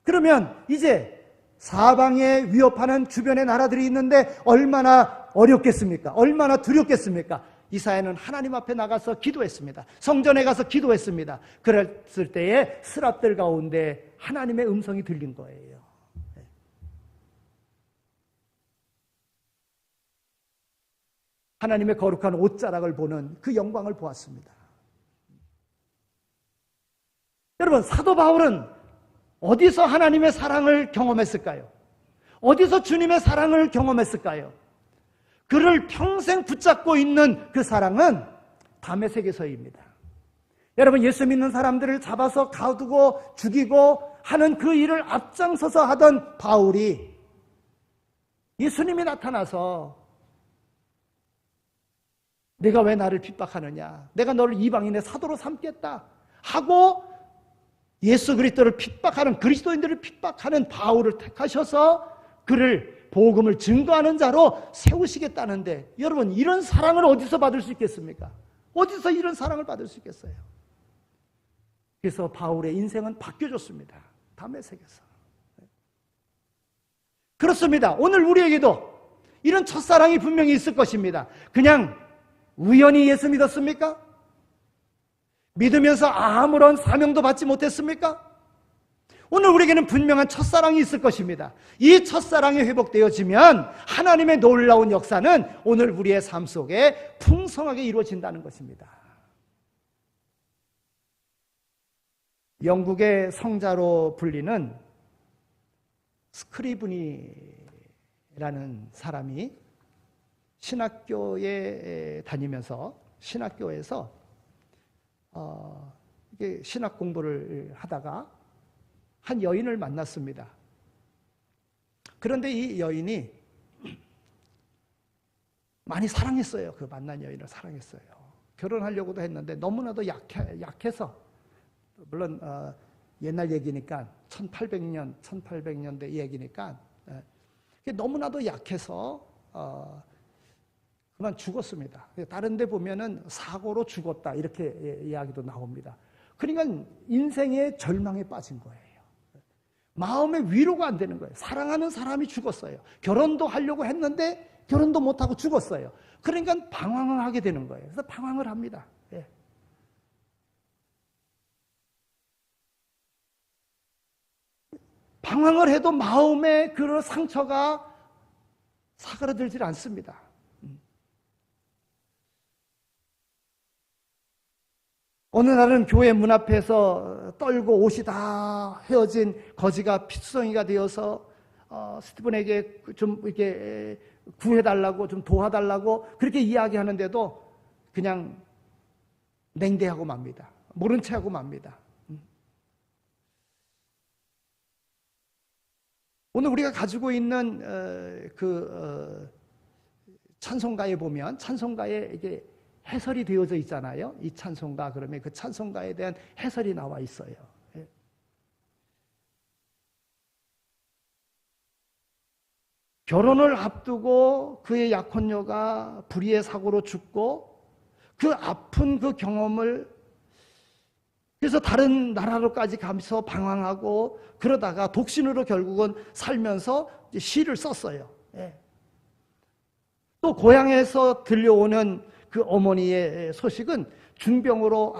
그러면 이제 사방에 위협하는 주변의 나라들이 있는데 얼마나 어렵겠습니까? 얼마나 두렵겠습니까? 이사야는 하나님 앞에 나가서 기도했습니다. 성전에 가서 기도했습니다. 그랬을 때에 스랍들 가운데 하나님의 음성이 들린 거예요. 하나님의 거룩한 옷자락을 보는 그 영광을 보았습니다. 여러분, 사도 바울은 어디서 하나님의 사랑을 경험했을까요? 어디서 주님의 사랑을 경험했을까요? 그를 평생 붙잡고 있는 그 사랑은 다메섹에서입니다. 여러분, 예수 믿는 사람들을 잡아서 가두고 죽이고 하는 그 일을 앞장서서 하던 바울이 예수님이 나타나서 내가 왜 나를 핍박하느냐, 내가 너를 이방인의 사도로 삼겠다 하고 예수 그리스도를 핍박하는, 그리스도인들을 핍박하는 바울을 택하셔서 그를 복음을 증거하는 자로 세우시겠다는데, 여러분, 이런 사랑을 어디서 받을 수 있겠습니까? 어디서 이런 사랑을 받을 수 있겠어요? 그래서 바울의 인생은 바뀌어졌습니다. 다메섹에서. 그렇습니다. 오늘 우리에게도 이런 첫사랑이 분명히 있을 것입니다. 그냥 우연히 예수 믿었습니까? 믿으면서 아무런 사명도 받지 못했습니까? 오늘 우리에게는 분명한 첫사랑이 있을 것입니다. 이 첫사랑이 회복되어지면 하나님의 놀라운 역사는 오늘 우리의 삶 속에 풍성하게 이루어진다는 것입니다. 영국의 성자로 불리는 스크리브니라는 사람이 신학교에 다니면서 신학교에서 이게 신학 공부를 하다가 한 여인을 만났습니다. 그런데 이 여인이 많이 사랑했어요. 그 만난 여인을 사랑했어요. 결혼하려고도 했는데 너무나도 약해서, 물론 옛날 얘기니까 1800년대 얘기니까 너무나도 약해서 그만 죽었습니다. 다른 데 보면은 사고로 죽었다 이렇게 이야기도 나옵니다. 그러니까 인생의 절망에 빠진 거예요. 마음의 위로가 안 되는 거예요. 사랑하는 사람이 죽었어요. 결혼도 하려고 했는데 결혼도 못하고 죽었어요. 그러니까 방황을 하게 되는 거예요. 그래서 방황을 합니다. 예. 방황을 해도 마음의 그 상처가 사그라들질 않습니다. 어느 날은 교회 문 앞에서 떨고 옷이 다 헤어진 거지가 피투성이가 되어서 스티븐에게 좀 이렇게 구해달라고, 좀 도와달라고 그렇게 이야기하는데도 그냥 냉대하고 맙니다. 모른 채 하고 맙니다. 오늘 우리가 가지고 있는 찬송가에 보면 찬송가에 이게 해설이 되어져 있잖아요. 이 찬송가 그러면 그 찬송가에 대한 해설이 나와 있어요. 결혼을 앞두고 그의 약혼녀가 불의의 사고로 죽고 그 아픈 그 경험을, 그래서 다른 나라로까지 가면서 방황하고 그러다가 독신으로 결국은 살면서 시를 썼어요. 또 고향에서 들려오는 그 어머니의 소식은 중병으로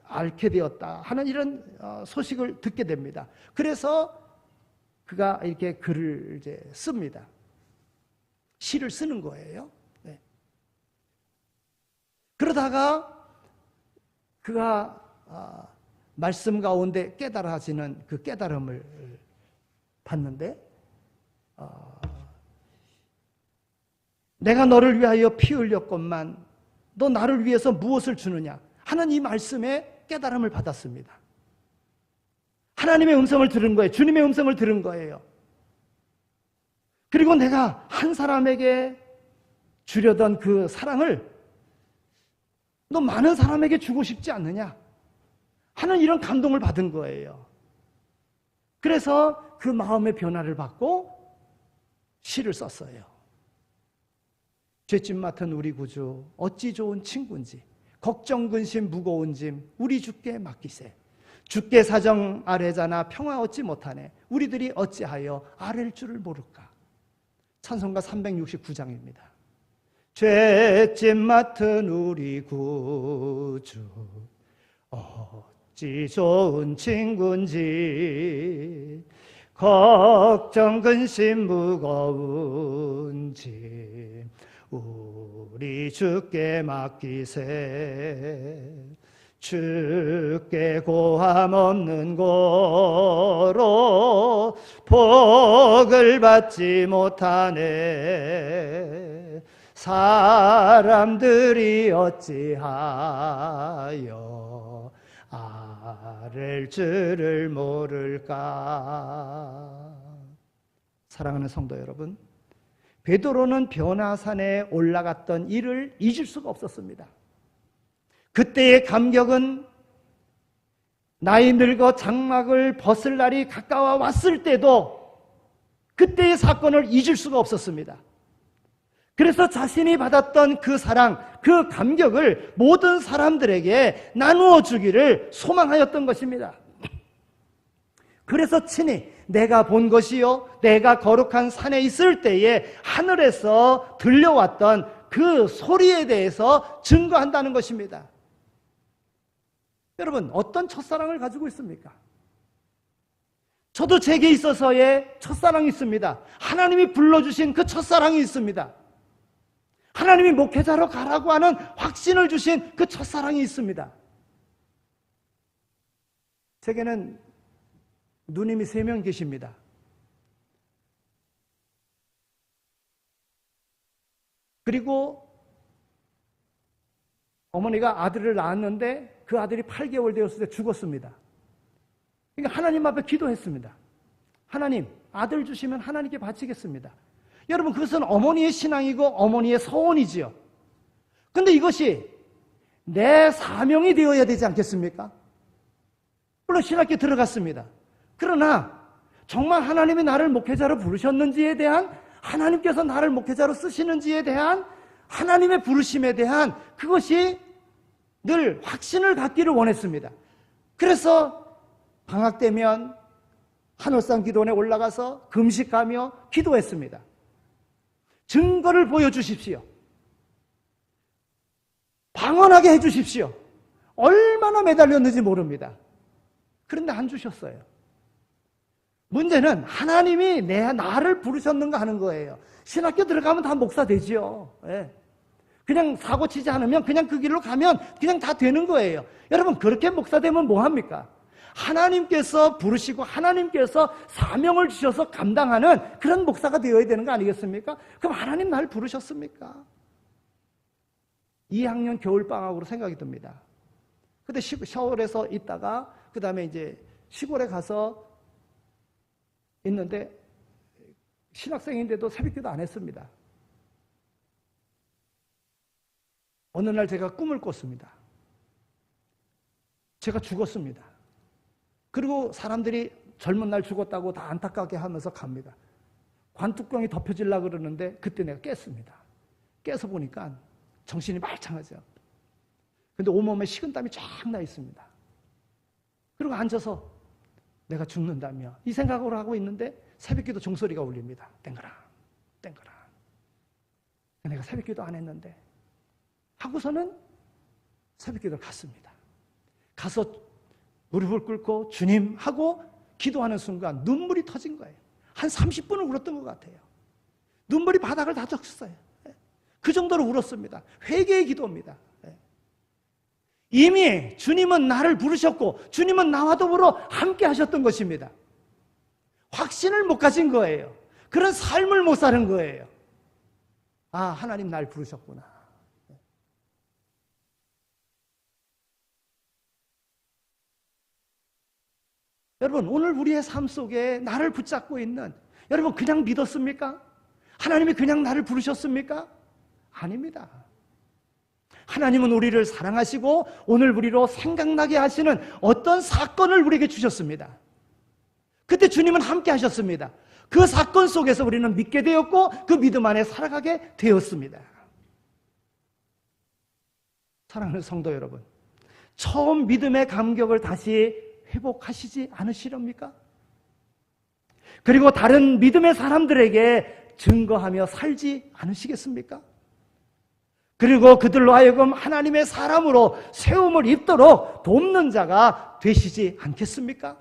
앓게 되었다 하는 이런 소식을 듣게 됩니다. 그래서 그가 이렇게 글을 이제 씁니다. 시를 쓰는 거예요. 네. 그러다가 그가 말씀 가운데 깨달아지는 그 깨달음을 받는데, 내가 너를 위하여 피 흘렸건만 너 나를 위해서 무엇을 주느냐 하는 이 말씀에 깨달음을 받았습니다. 하나님의 음성을 들은 거예요. 주님의 음성을 들은 거예요. 그리고 내가 한 사람에게 주려던 그 사랑을 너 많은 사람에게 주고 싶지 않느냐 하는 이런 감동을 받은 거예요. 그래서 그 마음의 변화를 받고 시를 썼어요. 죄짐 맡은 우리 구주 어찌 좋은 친구인지 걱정 근심 무거운 짐 우리 주께 맡기세. 주께 사정 아뢰자나 평화 얻지 못하네. 우리들이 어찌하여 아랠 줄을 모를까. 찬송가 369장입니다. 죄짐 맡은 우리 구주 어찌 좋은 친구인지 걱정 근심 무거운 짐 우리 주께 맡기세. 주께 고함 없는 고로 복을 받지 못하네. 사람들이 어찌하여 아랠 줄을 모를까. 사랑하는 성도 여러분, 베드로는 변화산에 올라갔던 일을 잊을 수가 없었습니다. 그때의 감격은 나이 늙어 장막을 벗을 날이 가까워 왔을 때도 그때의 사건을 잊을 수가 없었습니다. 그래서 자신이 받았던 그 사랑, 그 감격을 모든 사람들에게 나누어 주기를 소망하였던 것입니다. 그래서 친히 내가 본 것이요 내가 거룩한 산에 있을 때에 하늘에서 들려왔던 그 소리에 대해서 증거한다는 것입니다. 여러분, 어떤 첫사랑을 가지고 있습니까? 저도 제게 있어서의 첫사랑이 있습니다. 하나님이 불러주신 그 첫사랑이 있습니다. 하나님이 목회자로 가라고 하는 확신을 주신 그 첫사랑이 있습니다. 제게는 누님이 3명 계십니다. 그리고 어머니가 아들을 낳았는데 그 아들이 8개월 되었을 때 죽었습니다. 그러니까 하나님 앞에 기도했습니다. 하나님, 아들 주시면 하나님께 바치겠습니다. 여러분, 그것은 어머니의 신앙이고 어머니의 서원이지요. 그런데 이것이 내 사명이 되어야 되지 않겠습니까? 물론 신학교에 들어갔습니다. 그러나 정말 하나님이 나를 목회자로 부르셨는지에 대한, 하나님께서 나를 목회자로 쓰시는지에 대한 하나님의 부르심에 대한 그것이 늘 확신을 갖기를 원했습니다. 그래서 방학 때면 하늘산 기도원에 올라가서 금식하며 기도했습니다. 증거를 보여주십시오. 방언하게 해주십시오. 얼마나 매달렸는지 모릅니다. 그런데 안 주셨어요. 문제는 하나님이 나를 부르셨는가 하는 거예요. 신학교 들어가면 다 목사 되지요. 예. 그냥 사고 치지 않으면 그냥 그 길로 가면 그냥 다 되는 거예요. 여러분, 그렇게 목사 되면 뭐합니까? 하나님께서 부르시고 하나님께서 사명을 주셔서 감당하는 그런 목사가 되어야 되는 거 아니겠습니까? 그럼 하나님 날 부르셨습니까? 2학년 겨울방학으로 생각이 듭니다. 그때 서울에서 있다가 그 다음에 이제 시골에 가서 있는데 신학생인데도 새벽기도 안 했습니다. 어느 날 제가 꿈을 꿨습니다. 제가 죽었습니다. 그리고 사람들이 젊은 날 죽었다고 다 안타깝게 하면서 갑니다. 관뚜껑이 덮여지려고 그러는데 그때 내가 깼습니다. 깨서 보니까 정신이 말창하죠. 근데 온몸에 식은땀이 쫙 나 있습니다. 그리고 앉아서 내가 죽는다며 이 생각을 하고 있는데 새벽기도 종소리가 울립니다. 땡그랑 땡그랑. 내가 새벽기도 안 했는데 하고서는 새벽기도를 갔습니다. 가서 무릎을 꿇고 주님 하고 기도하는 순간 눈물이 터진 거예요. 한 30분을 울었던 것 같아요. 눈물이 바닥을 다 적셨어요. 그 정도로 울었습니다. 회개의 기도입니다. 이미 주님은 나를 부르셨고 주님은 나와 더불어 함께 하셨던 것입니다. 확신을 못 가진 거예요. 그런 삶을 못 사는 거예요. 아, 하나님 날 부르셨구나. 여러분, 오늘 우리의 삶 속에 나를 붙잡고 있는, 여러분 그냥 믿었습니까? 하나님이 그냥 나를 부르셨습니까? 아닙니다. 하나님은 우리를 사랑하시고 오늘 우리로 생각나게 하시는 어떤 사건을 우리에게 주셨습니다. 그때 주님은 함께 하셨습니다. 그 사건 속에서 우리는 믿게 되었고 그 믿음 안에 살아가게 되었습니다. 사랑하는 성도 여러분, 처음 믿음의 감격을 다시 회복하시지 않으시렵니까? 그리고 다른 믿음의 사람들에게 증거하며 살지 않으시겠습니까? 그리고 그들로 하여금 하나님의 사람으로 세움을 입도록 돕는 자가 되시지 않겠습니까?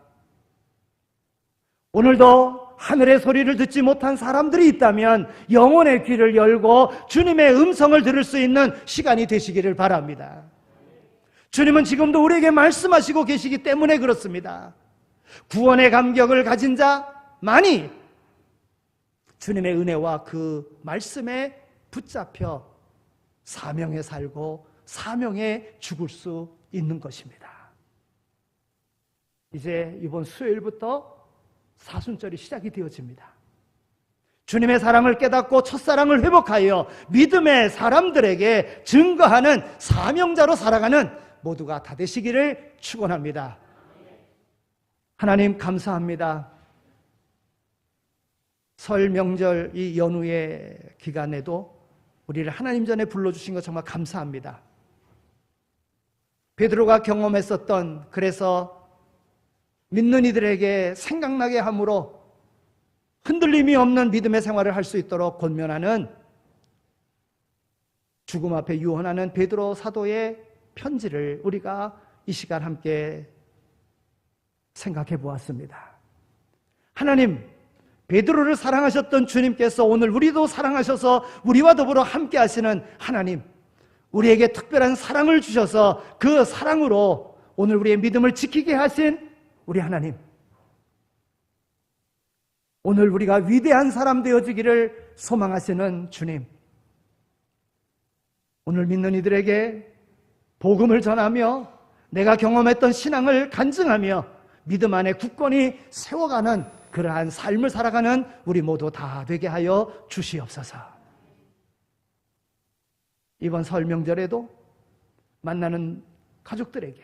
오늘도 하늘의 소리를 듣지 못한 사람들이 있다면 영혼의 귀를 열고 주님의 음성을 들을 수 있는 시간이 되시기를 바랍니다. 주님은 지금도 우리에게 말씀하시고 계시기 때문에 그렇습니다. 구원의 감격을 가진 자만이 주님의 은혜와 그 말씀에 붙잡혀 사명에 살고 사명에 죽을 수 있는 것입니다. 이제 이번 수요일부터 사순절이 시작이 되어집니다. 주님의 사랑을 깨닫고 첫사랑을 회복하여 믿음의 사람들에게 증거하는 사명자로 살아가는 모두가 다 되시기를 축원합니다. 하나님 감사합니다. 설 명절 이 연휴의 기간에도 우리를 하나님 전에 불러주신 것 정말 감사합니다. 베드로가 경험했었던, 그래서 믿는 이들에게 생각나게 함으로 흔들림이 없는 믿음의 생활을 할 수 있도록 권면하는, 죽음 앞에 유언하는 베드로 사도의 편지를 우리가 이 시간 함께 생각해 보았습니다. 하나님, 베드로를 사랑하셨던 주님께서 오늘 우리도 사랑하셔서 우리와 더불어 함께 하시는 하나님, 우리에게 특별한 사랑을 주셔서 그 사랑으로 오늘 우리의 믿음을 지키게 하신 우리 하나님, 오늘 우리가 위대한 사람 되어지기를 소망하시는 주님, 오늘 믿는 이들에게 복음을 전하며 내가 경험했던 신앙을 간증하며 믿음 안에 굳건히 세워가는 그러한 삶을 살아가는 우리 모두 다 되게 하여 주시옵소서. 이번 설 명절에도 만나는 가족들에게,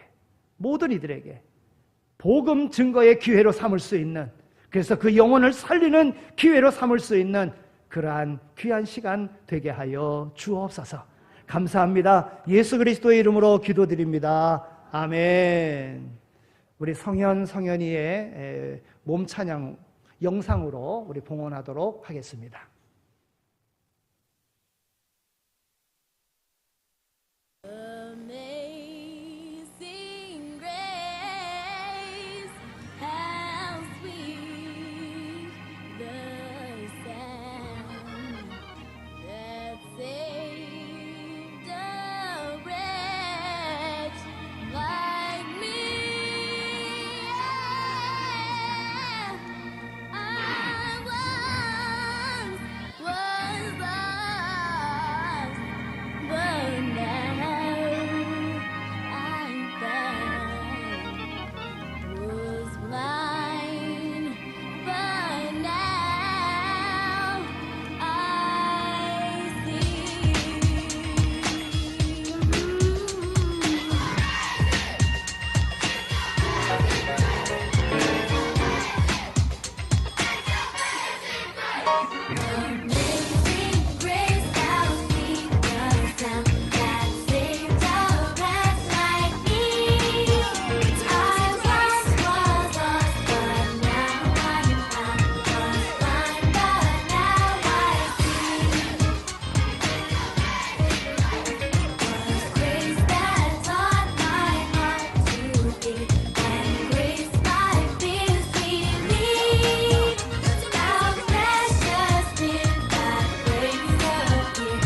모든 이들에게 복음 증거의 기회로 삼을 수 있는, 그래서 그 영혼을 살리는 기회로 삼을 수 있는 그러한 귀한 시간 되게 하여 주옵소서. 감사합니다. 예수 그리스도의 이름으로 기도드립니다. 아멘. 우리 성현이의 몸 찬양 영상으로 우리 봉헌하도록 하겠습니다. Amazing grace, how sweet the sound that saved a wretch like me. I was lost, but now I'm found. Was blind, but now I see. Amazing grace, how sweet the sound that saved a wretch like me. I once was lost, but now I'm found. Was blind, but now I see. Was grace that taught my heart to beat, and grace my fears relieved. How precious did that grace appear,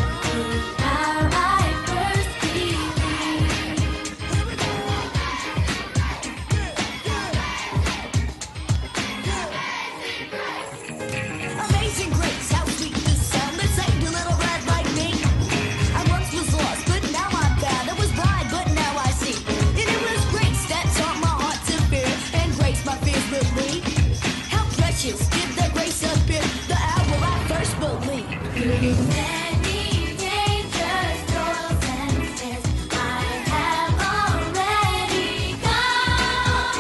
how I first believed. Amazing grace, how sweet the sound that saved a little rat like me. I once was lost, but now I'm found. I was blind, but now I see. And it was grace that taught my heart to fear, and grace my fears relieved. How precious did that grace appear, the hour I first believed. Many dangers, toils, and snares I have already come.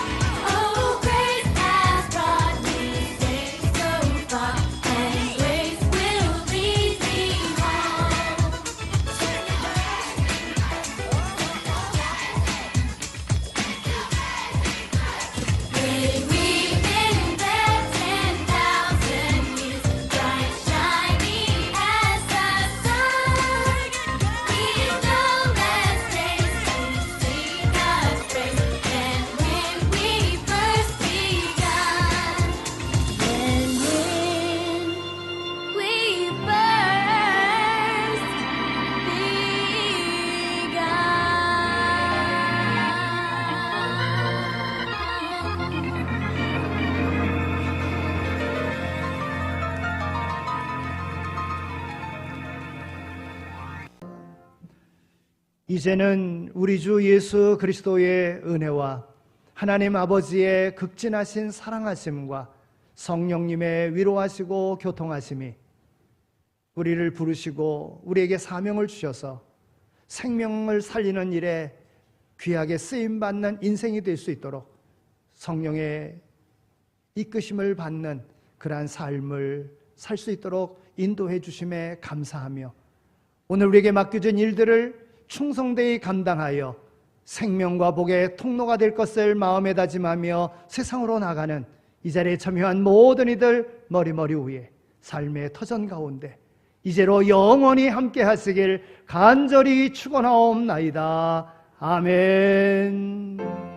Oh, grace has brought me safe so far, and grace will lead me home. 이제는 우리 주 예수 그리스도의 은혜와 하나님 아버지의 극진하신 사랑하심과 성령님의 위로하시고 교통하심이 우리를 부르시고 우리에게 사명을 주셔서 생명을 살리는 일에 귀하게 쓰임받는 인생이 될 수 있도록 성령의 이끄심을 받는 그러한 삶을 살 수 있도록 인도해 주심에 감사하며 오늘 우리에게 맡겨진 일들을 충성되이 감당하여 생명과 복의 통로가 될 것을 마음에 다짐하며 세상으로 나가는 이 자리에 참여한 모든 이들 머리머리 위에 삶의 터전 가운데 이제로 영원히 함께 하시길 간절히 축원하옵나이다. 아멘.